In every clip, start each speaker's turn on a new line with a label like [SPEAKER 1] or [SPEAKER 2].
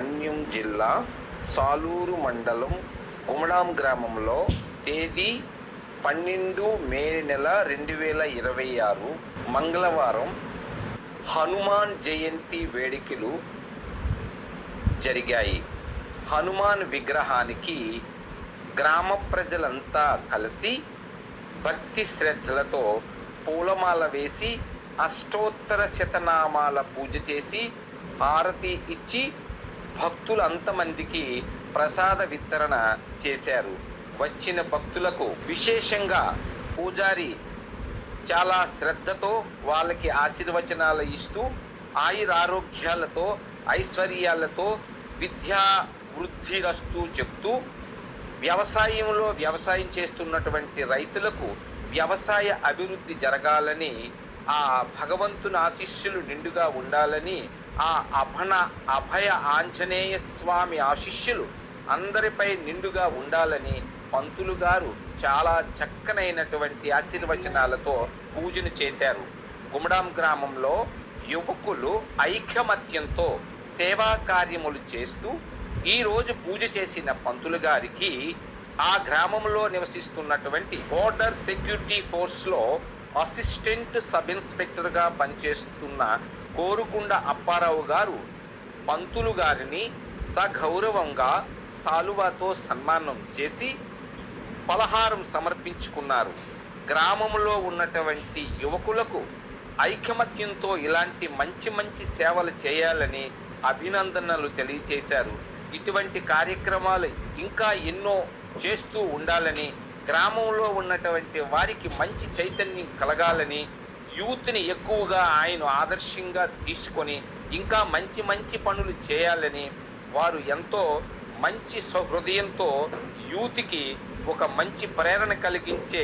[SPEAKER 1] మన్యం జిల్లా సాలూరు మండలం గుమడాం గ్రామంలో తేదీ 12 మే 2026 మంగళవారం హనుమాన్ జయంతి వేడుకలు జరిగాయి. హనుమాన్ విగ్రహానికి గ్రామ ప్రజలంతా కలిసి భక్తి శ్రద్ధలతో పూలమాల వేసి అష్టోత్తర శతనామాల పూజ చేసి హారతి ఇచ్చి భక్తులు అంతమందికి ప్రసాద వితరణ చేశారు. వచ్చిన భక్తులకు విశేషంగా పూజారి చాలా శ్రద్ధతో వాళ్ళకి ఆశీర్వచనాలు ఇస్తూ ఆయురారోగ్యాలతో ఐశ్వర్యాలతో విద్యా వృద్ధిరస్తూ చెప్తూ వ్యవసాయంలో వ్యవసాయం చేస్తున్నటువంటి రైతులకు వ్యవసాయ అభివృద్ధి జరగాలని, ఆ భగవంతుని ఆశీస్సులు నిండుగా ఉండాలని, ఆ అభయ ఆంజనేయ స్వామి ఆశీస్సులు అందరిపై నిండుగా ఉండాలని పంతులు గారు చాలా చక్కనైనటువంటి ఆశీర్వచనాలతో పూజను చేశారు. గుమడాం గ్రామంలో యువకులు ఐకమత్యంతో సేవా కార్యములు చేస్తూ ఈరోజు పూజ చేసిన పంతులు గారికి ఆ గ్రామంలో నివసిస్తున్నటువంటి బోర్డర్ సెక్యూరిటీ ఫోర్స్లో అసిస్టెంట్ సబ్ ఇన్స్పెక్టర్గా పనిచేస్తున్న కోరుకుండ అప్పారావు గారు పంతులు గారిని సగౌరవంగా సాలువాతో సన్మానం చేసి పలహారం సమర్పించుకున్నారు. గ్రామంలో ఉన్నటువంటి యువకులకు ఐకమత్యంతో ఇలాంటి మంచి సేవలు చేయాలని అభినందనలు తెలియజేశారు. ఇటువంటి కార్యక్రమాలు ఇంకా ఎన్నో చేస్తూ ఉండాలని, గ్రామంలో ఉన్నటువంటి వారికి మంచి చైతన్యం కలగాలని, యూత్ని ఎక్కువగా ఆయన ఆదర్శంగా తీసుకొని ఇంకా మంచి పనులు చేయాలని వారు ఎంతో మంచి సహృదయంతో యూత్కి ఒక మంచి ప్రేరణ కలిగించే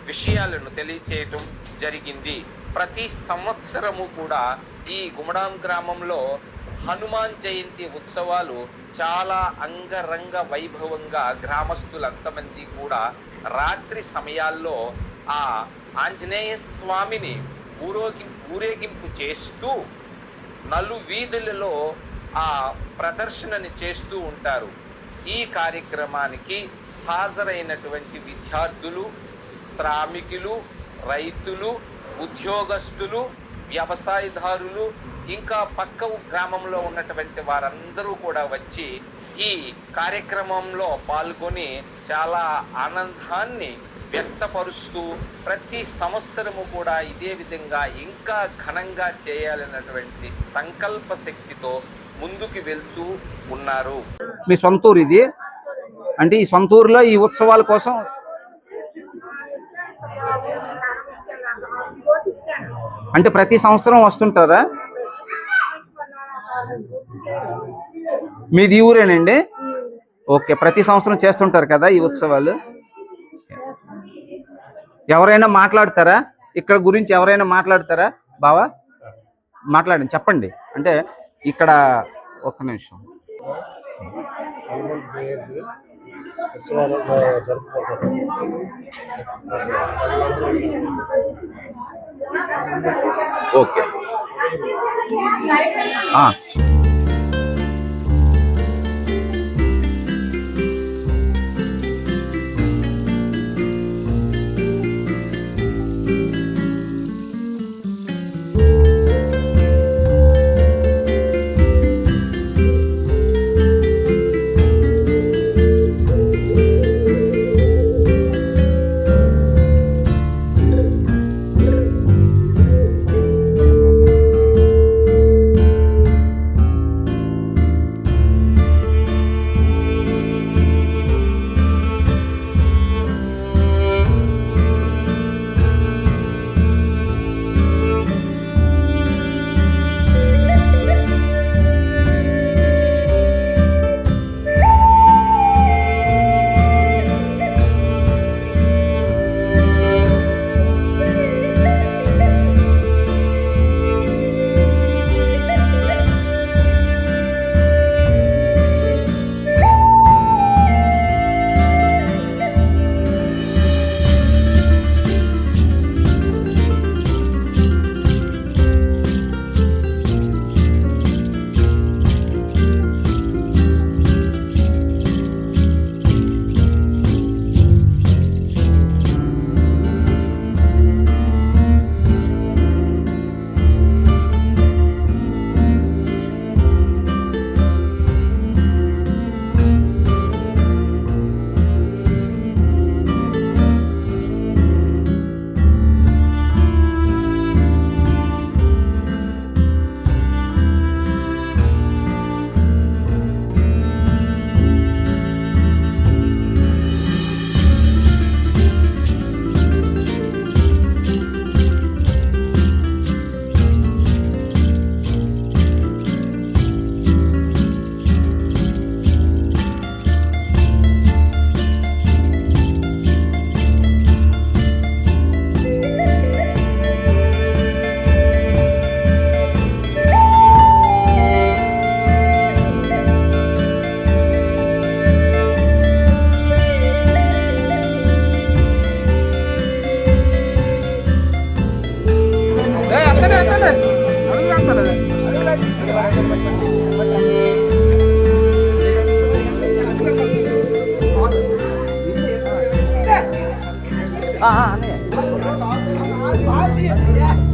[SPEAKER 1] విషయాలను తెలియచేయటం జరిగింది. ప్రతి సంవత్సరము కూడా ఈ గుమడాం గ్రామంలో హనుమాన్ జయంతి ఉత్సవాలు చాలా అంగరంగ వైభవంగా గ్రామస్తులంతమంది కూడా రాత్రి సమయాల్లో ఆ ఆంజనేయ స్వామిని ఊరేగింపు చేస్తూ నలువీధులలో ఆ ప్రదర్శనని చేస్తూ ఉంటారు. ఈ కార్యక్రమానికి హాజరైనటువంటి విద్యార్థులు, శ్రామికులు, రైతులు, ఉద్యోగస్తులు, వ్యవసాయదారులు, ఇంకా పక్క గ్రామంలో ఉన్నటువంటి వారందరూ కూడా వచ్చి ఈ కార్యక్రమంలో పాల్గొని చాలా ఆనందాన్ని వ్యక్తపరుస్తూ ప్రతి సంవత్సరము కూడా ఇదే విధంగా ఇంకా ఘనంగా చేయాలన్నటువంటి సంకల్ప శక్తితో ముందుకు వెళ్తూ ఉన్నారు.
[SPEAKER 2] మీ సొంతూరు ఇది అంటే ఈ సొంతూరులో ఈ ఉత్సవాల కోసం అంటే ప్రతి సంవత్సరం వస్తుంటారా? మీది ఊరేనండి? ఓకే, ప్రతి సంవత్సరం చేస్తుంటారు కదా ఈ ఉత్సవాలు. ఎవరైనా మాట్లాడతారా ఇక్కడ గురించి? ఎవరైనా మాట్లాడతారా? బావా మాట్లాడండి, చెప్పండి. అంటే ఇక్కడ ఒక్క నిమిషం. ఓకే
[SPEAKER 3] బాగా